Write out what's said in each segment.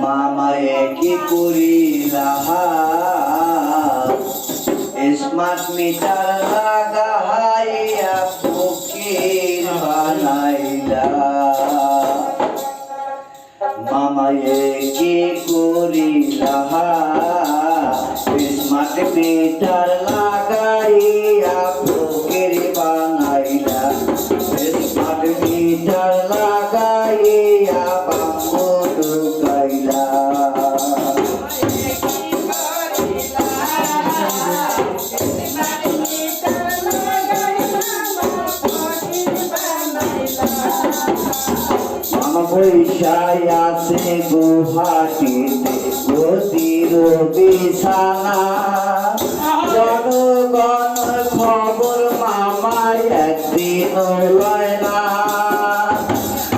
মামায়ে কি করিলা smart meter লাগাইয়া ফকির বানাইলা মামায়ে কি করিলা স্মার্ট মিটার লাগাইয়া ফকির বানাইলা স্মার্ট মিটার লাগাইয়া বাম্বু ঢুকাইলা বৈশায় আছে গুহাটিতে গতির বিছানা জনগণ খবর মামায় একদিন লয় না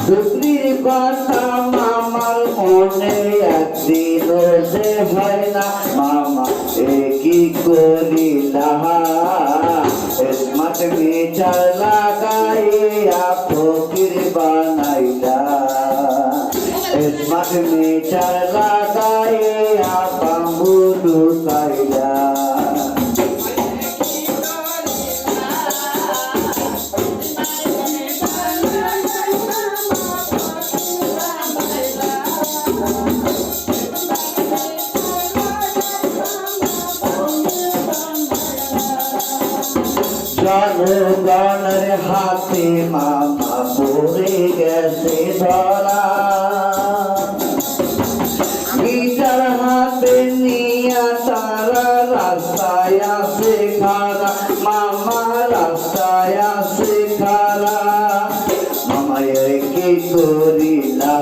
দুপুরের কথা মামার মনে একদিন যে হয় না মামা কি করিলা স্মার্ট মিটার লাগাইয়া ফকির বানাইলা স্মার্ট মিটার লাগাইয়া বাম্বু ঢুকাইলা জনগণের হাতে মামা পড়ে গেছে ধরা মিটার হাতে নিয়া তারা রাস্তায় আসে খারা মামা রাস্তায় আসে খারা মামায়ে কি করিলা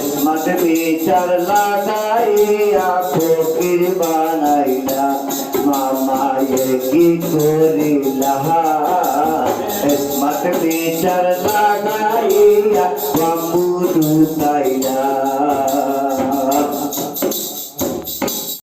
স্মার্ট মিটার লাগাইয়া ফকির বানাইলা মামায়ে কি করিলা স্মার্ট মিটার লাগাইয়া বাম্বু ঢুকাইলা